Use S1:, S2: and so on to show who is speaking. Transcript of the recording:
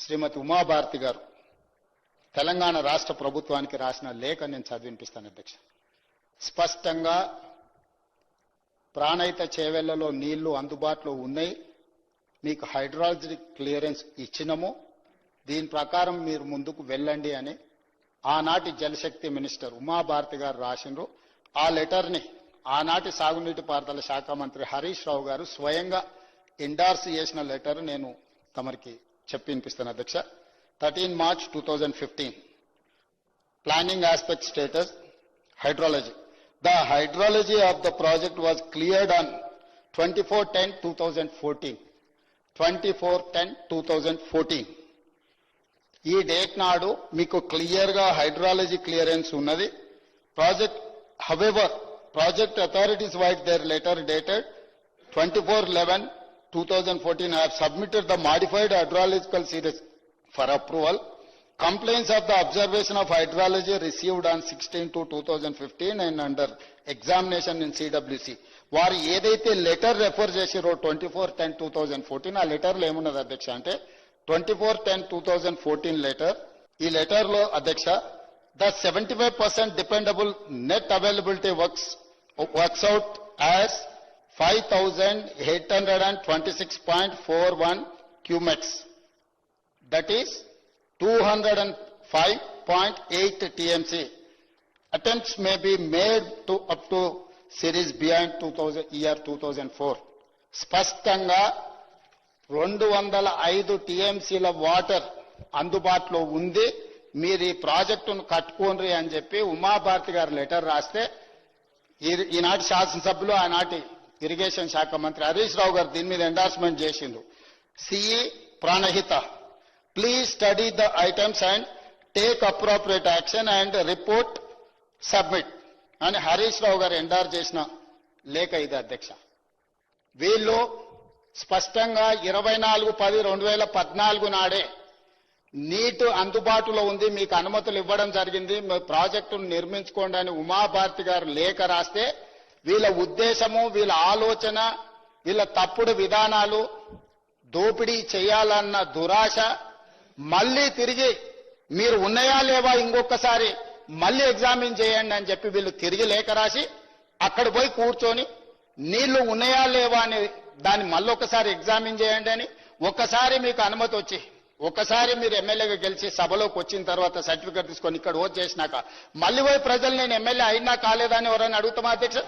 S1: శ్రీమతి ఉమాభారతి గారు తెలంగాణ రాష్ట్ర ప్రభుత్వానికి రాసిన లేఖ నేను చదివినిపిస్తాను అధ్యక్ష. స్పష్టంగా ప్రాణహిత చేవెళ్లలో నీళ్లు అందుబాటులో ఉన్నాయి, మీకు హైడ్రాలజీ క్లియరెన్స్ ఇచ్చినము, దీని ప్రకారం మీరు ముందుకు వెళ్ళండి అని ఆనాటి జలశక్తి మినిస్టర్ ఉమాభారతి గారు రాసిండ్రు. ఆ లెటర్ని ఆనాటి సాగునీటి పారుదల శాఖ మంత్రి హరీష్ రావు గారు స్వయంగా ఎండార్స్ చేసిన లెటర్ నేను తమరికి చెప్పి వినిపిస్తాను అధ్యక్ష. 13 March 2015 planning aspect status hydrology. The hydrology of the project was cleared on 24/10/2014. 24/10/2014 ఈ డేట్ నాడు మీకు క్లియర్ గా హైడ్రాలజీ క్లియరెన్స్ ఉన్నది. Project however project authorities white there letter dated 24/11/2014 have submitted the modified hydrological series for approval. Complaints of the observation of hydrology received on 16/2/2015 and under examination in CWC. వారు ఏదైతే letter refer చేసిరో 24/10/2014 ఆ letter లో ఏమున్నది అధ్యక్ష అంటే 24/10/2014 letter. ఈ letter లో అధ్యక్ష the 75% dependable net availability works out as 5,826.41 cumex, that is 205.8 TMC. Attempts may be made to up to series beyond 2004. స్పష్టంగా 205 TMCల వాటర్ అందుబాటులో ఉంది, మీరు ఈ ప్రాజెక్టును కట్టుకోండి అని చెప్పి ఉమాభారతి గారు లెటర్ రాస్తే ఈనాటి శాసనసభ్యులు ఆనాటి ఇరిగేషన్ శాఖ మంత్రి హరీష్ రావు గారు దీని మీద ఎండార్స్మెంట్ చేసిండ్రు. CE Pranahita, please study the items and take appropriate action and report submit అని హరీష్ రావు గారు ఎండార్ చేసిన లేఖ ఇది అధ్యక్ష. వీళ్ళు స్పష్టంగా 24/10/2014 నాడే నీటి అందుబాటులో ఉంది, మీకు అనుమతులు ఇవ్వడం జరిగింది, ప్రాజెక్టును నిర్మించుకోండి అని ఉమాభారతి గారు లేఖ రాస్తే వీళ్ళ ఉద్దేశము, వీళ్ళ ఆలోచన, వీళ్ళ తప్పుడు విధానాలు, దోపిడీ చేయాలన్న దురాశ మళ్ళీ తిరిగి మీరు ఉన్నాయా లేవా ఇంకొకసారి మళ్ళీ ఎగ్జామిన్ చేయండి అని చెప్పి వీళ్ళు తిరిగి లేఖ రాసి అక్కడ పోయి కూర్చొని నీళ్లు ఉన్నాయా లేవా అని దాన్ని మళ్ళొకసారి ఎగ్జామిన్ చేయండి అని, ఒక్కసారి మీకు అనుమతి వచ్చి ఒక్కసారి మీరు ఎమ్మెల్యేగా గెలిచి సభలోకి వచ్చిన తర్వాత సర్టిఫికేట్ తీసుకొని ఇక్కడ ఓట్ చేసినాక మళ్ళీ పోయి ప్రజలు నేను ఎమ్మెల్యే అయినా కాలేదని ఎవరైనా అడుగుతామా అధ్యక్ష?